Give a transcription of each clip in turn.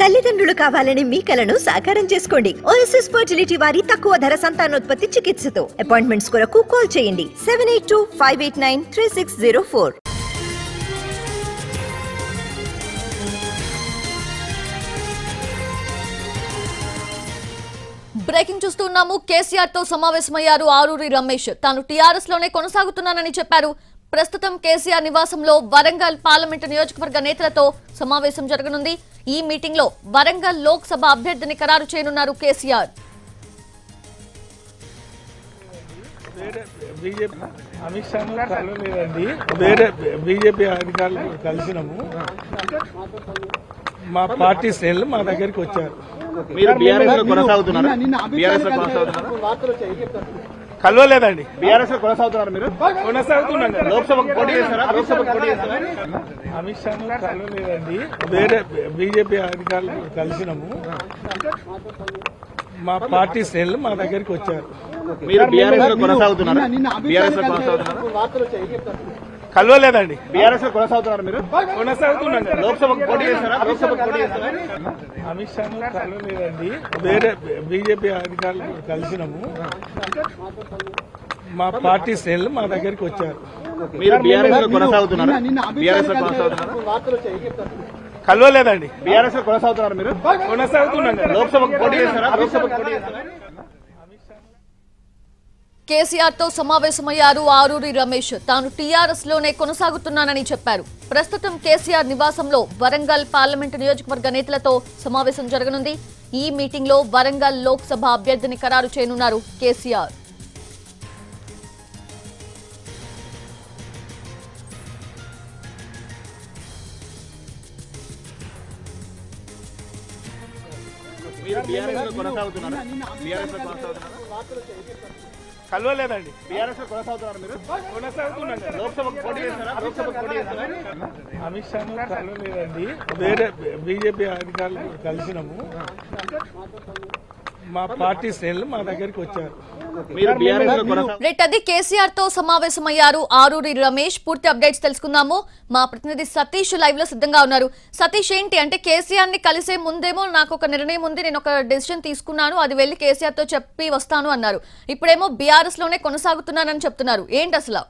తల్లిదండ్రులు కావాలని మీ కలను సాకారం చేసుకోండి. ఓఎస్ఎస్ ఫర్టిలిటీ వారి తక్కువ ధర సంతానోత్పత్తి చికిత్సతో అపాయింట్మెంట్స్ కొరకు కాల్ చేయండి 7825893604. బ్రేకింగ్ చూస్తున్నాము. కేసీఆర్ తో సమావేశమయ్యారు ఆరూరి రమేష్. తాను టీఆర్ఎస్ లోనే కొనసాగుతున్నానని చెప్పారు. ప్రస్తుతం కేసీఆర్ నివాసంలో వరంగల్ పార్లమెంటు నియోజకవర్గ నేతలతో సమావేశం జరగనుంది. ఈ మీటింగ్ లో వరంగల్ లోక్ సభ అభ్యర్థిని ఖరారు చేయనున్నారు కేసీఆర్. అమిత్ షా కలవలేదండి, వేరే బీజేపీ అధికారులు కలిసినాము. మా పార్టీ శ్రేణులు మా దగ్గరికి వచ్చారు. కలవలేదండి, బీఆర్ఎస్ లో కొనసాగుతున్నారు. మీరు కొనసాగుతున్నాం. లోక్సభకు పోటీ చేస్తారా? అమిత్ షా కలవలేదండి, వేరే బీజేపీ అధికారులు కలిసినాము. మా పార్టీ శ్రేణులు మా దగ్గరికి వచ్చారు. మీరు బీఆర్ఎస్ లో కొనసాగుతున్నారు. బీఆర్ఎస్ లో కొనసాగుతున్నారు. కలవలేదండి, బీఆర్ఎస్ లో కొనసాగుతున్నారు. మీరు కొనసాగుతున్నాం. లోక్సభకు పోటీ చేస్తారా? లోక్సభకు పోటీ చేస్తారా? అమిత్ షా కలవలేదండి, వేరే బీజేపీ అధికారులు కలిసినాము. మా పార్టీ శ్రేణులు మా దగ్గరికి వచ్చారు. మీరు బీఆర్ఎస్ లో కొనసాగుతున్నారు. బీఆర్ఎస్ లో కొనసాగుతున్నారు. కలవలేదండి, బీఆర్ఎస్ లో కొనసాగుతున్నారు. మీరు కొనసాగుతున్నాం. లోక్సభకు పోటీ చేస్తారా? లోక్సభకు పోటీ చేస్తారా? కేసీఆర్ తో సమావేశమయ్యారు ఆరూరి రమేష్. తాను టీఆర్ఎస్ లోనే కొనసాగుతున్నానని చెప్పారు. ప్రస్తుతం కేసీఆర్ నివాసంలో వరంగల్ పార్లమెంటు నియోజకవర్గ నేతలతో సమావేశం జరగనుంది. ఈ మీటింగ్ లో వరంగల్ లోక్ సభ అభ్యర్థిని ఖరారు చేయనున్నారు కేసీఆర్. మీరు బీఆర్ఎస్ లో కొనసాగుతున్నారు. బీఆర్ఎస్ లో కొనసాగుతున్నారు. కలవలేదండి, బీఆర్ఎస్ లో కొనసాగుతున్నారు. మీరు కొనసాగుతున్నాం. లోక్సభకు పోటీ చేస్తారా? లోక్సభకు పోటీ చేస్తారా? అమిత్ షా కలవలేదండి, వేరే బీజేపీ అధికారులు కలిసినాము. మా పార్టీ శ్రేణులు మా దగ్గరికి వచ్చారు. మీరు బీఆర్ఎస్ లో కొనసాగుతున్నారు. రేట్ అది కేసీఆర్ తో సమావేశమయ్యారు ఆరూరి రమేష్. పూర్తి అప్డేట్స్ తెలుసుకుందాము. మా ప్రతినిధి సతీష్ లైవ్ లో సిద్ధంగా ఉన్నారు. సతీష్, ఏంటి అంటే కేసీఆర్ ని కలిసే ముందేమో నాకు ఒక నిర్ణయం ఉంది, నేను ఒక డెసిషన్ తీసుకున్నాను, అది వెళ్లి కేసీఆర్ తో చెప్పి వస్తాను అన్నారు. ఇప్పుడేమో బీఆర్ఎస్ లోనే కొనసాగుతున్నానని చెప్తున్నారు. ఏంటి అసలు?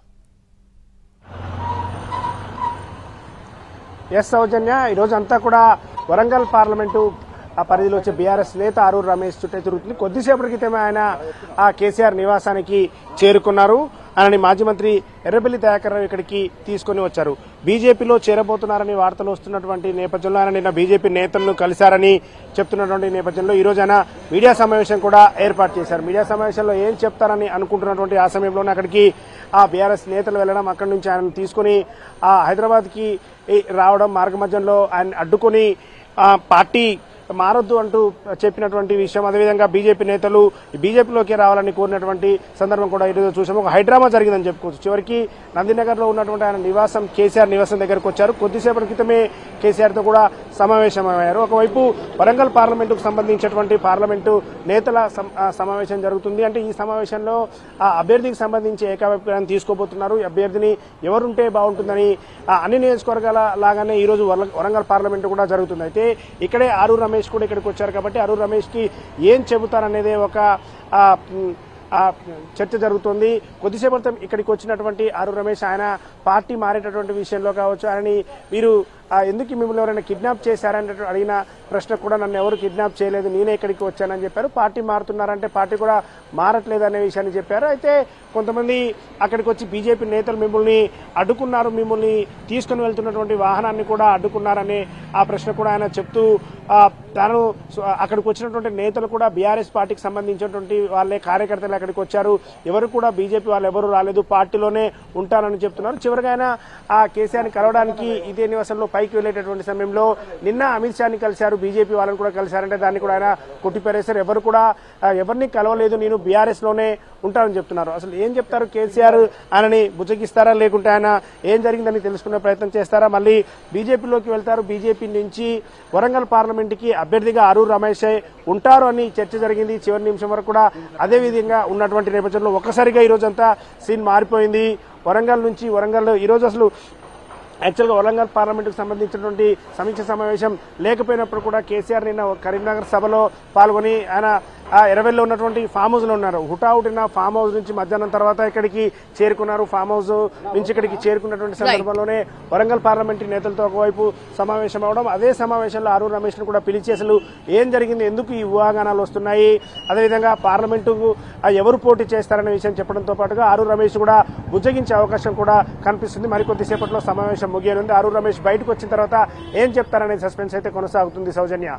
ఎస్ సౌజన్య, ఈరోజు అంతా కూడా వరంగల్ పార్లమెంటు ఆ పరిధిలో వచ్చే బీఆర్ఎస్ నేత ఆరూరి రమేష్ చుట్టే తిరుగుతుంది. కొద్దిసేపటి క్రితమే ఆయన ఆ కేసీఆర్ నివాసానికి చేరుకున్నారు. ఆయనని మాజీ మంత్రి ఎర్రబెల్లి దయాకర్ రావు ఇక్కడికి తీసుకుని వచ్చారు. బీజేపీలో చేరబోతున్నారని వార్తలు వస్తున్నటువంటి నేపథ్యంలో ఆయన నిన్న బీజేపీ నేతలను కలిశారని చెప్తున్నటువంటి నేపథ్యంలో ఈ రోజు ఆయన మీడియా సమావేశం కూడా ఏర్పాటు చేశారు. మీడియా సమావేశంలో ఏం చెప్తారని అనుకుంటున్నటువంటి ఆ సమయంలోనే అక్కడికి ఆ బీఆర్ఎస్ నేతలు వెళ్లడం, అక్కడి నుంచి ఆయన తీసుకుని ఆ హైదరాబాద్ కి రావడం, మార్గమధ్యంలో ఆయన అడ్డుకుని పార్టీ మారొద్దు అంటూ చెప్పినటువంటి విషయం, అదేవిధంగా బీజేపీ నేతలు బీజేపీలోకి రావాలని కోరినటువంటి సందర్భం కూడా ఈరోజు చూసాము. ఒక హైడ్రామా జరిగిందని చెప్పుకోవచ్చు. చివరికి నందినగర్ లో ఉన్నటువంటి ఆయన నివాసం కేసీఆర్ నివాసం దగ్గరకు వచ్చారు. కొద్దిసేపటి క్రితమే కేసీఆర్ తో కూడా సమావేశమయ్యారు. ఒకవైపు వరంగల్ పార్లమెంటుకు సంబంధించినటువంటి పార్లమెంటు నేతల సమావేశం జరుగుతుంది. అంటే ఈ సమావేశంలో ఆ అభ్యర్థికి సంబంధించి ఏకాభిప్రాయం తీసుకోబోతున్నారు. అభ్యర్థిని ఎవరుంటే బాగుంటుందని అన్ని నియోజకవర్గాల లాగానే ఈ రోజు వరంగల్ పార్లమెంటు కూడా జరుగుతుంది. అయితే ఇక్కడే ఆరూరి రమేష్ కూడా ఇక్కడికి వచ్చారు కాబట్టి ఆరూరి రమేష్ కి ఏం చెబుతారనేదే ఒక చర్చ జరుగుతోంది. కొద్దిసేపటి ఇక్కడికి వచ్చినటువంటి ఆరూరి రమేష్ ఆయన పార్టీ మారేటటువంటి విషయంలో కావచ్చు, ఆయనని మీరు ఎందుకు మిమ్మల్ని ఎవరైనా కిడ్నాప్ చేశారని అడిగిన ప్రశ్న కూడా నన్ను ఎవరు కిడ్నాప్ చేయలేదు, నేనే ఇక్కడికి వచ్చానని చెప్పారు. పార్టీ మారుతున్నారంటే పార్టీ కూడా మారట్లేదు అనే విషయాన్ని చెప్పారు. అయితే కొంతమంది అక్కడికి వచ్చి బీజేపీ నేతలు మిమ్మల్ని అడ్డుకున్నారు, మిమ్మల్ని తీసుకుని వెళ్తున్నటువంటి వాహనాన్ని కూడా అడ్డుకున్నారనే ఆ ప్రశ్న కూడా ఆయన చెప్తూ తాను అక్కడికి వచ్చినటువంటి నేతలు కూడా బీఆర్ఎస్ పార్టీకి సంబంధించినటువంటి వాళ్ళే కార్యకర్తలు అక్కడికి వచ్చారు, ఎవరు కూడా బీజేపీ వాళ్ళు ఎవరు రాలేదు, పార్టీలోనే ఉంటానని చెప్తున్నారు. చివరిగా ఆయన ఆ కేసీఆర్ని కలవడానికి ఇదే నివాసంలో పైకి వెళ్లేటటువంటి సమయంలో నిన్న అమిత్ షాని కలిశారు, బీజేపీ వాళ్ళని కూడా కలిశారంటే దాన్ని కూడా ఆయన కొట్టిపారేశారు. ఎవరు కూడా ఎవరిని కలవలేదు, నేను బీఆర్ఎస్ లోనే ఉంటానని చెప్తున్నారు. అసలు ఏం చెప్తారు? కేసీఆర్ ఆయనని బుజ్జగిస్తారా, లేకుంటే ఆయన ఏం జరిగిందని తెలుసుకునే ప్రయత్నం చేస్తారా, మళ్ళీ బీజేపీలోకి వెళ్తారు, బీజేపీ నుంచి వరంగల్ పార్లమెంట్ కి అభ్యర్థిగా ఆరూరి రమేష్ ఉంటారు అని చర్చ జరిగింది. చివరి నిమిషం వరకు కూడా అదే విధంగా ఉన్నటువంటి నేపథ్యంలో ఒక్కసారిగా ఈ రోజంతా సీన్ మారిపోయింది. వరంగల్ నుంచి ఈ రోజు అసలు యాక్చువల్గా వరంగల్ పార్లమెంటుకు సంబంధించినటువంటి సమీక్ష సమావేశం లేకపోయినప్పుడు కూడా కేసీఆర్ నిన్న కరీంనగర్ సభలో పాల్గొని ఆయన ఎరవెల్లో ఉన్నటువంటి ఫామ్ హౌస్ లో ఉన్నారు. హుటాహుటిన ఫామ్ హౌస్ నుంచి మధ్యాహ్నం తర్వాత ఇక్కడికి చేరుకున్నారు. ఫామ్ హౌస్ నుంచి ఇక్కడికి చేరుకున్నటువంటి సందర్భంలోనే వరంగల్ పార్లమెంటరీ నేతలతో ఒకవైపు సమావేశం అవడం, అదే సమావేశంలో ఆరూరు రమేష్ ను కూడా పిలిచి అసలు ఏం జరిగింది, ఎందుకు ఈ ఊహాగానాలు వస్తున్నాయి, అదేవిధంగా పార్లమెంటుకు ఎవరు పోటీ చేస్తారనే విషయం చెప్పడంతో పాటుగా ఆరూరు రమేష్ కూడా బుజ్జగించే అవకాశం కూడా కనిపిస్తుంది. మరికొద్దిసేపట్లో సమావేశం ముగియనుంది. ఆరూరు రమేష్ బయటకు వచ్చిన తర్వాత ఏం చెప్తారనే సస్పెన్స్ అయితే కొనసాగుతుంది. సౌజన్య.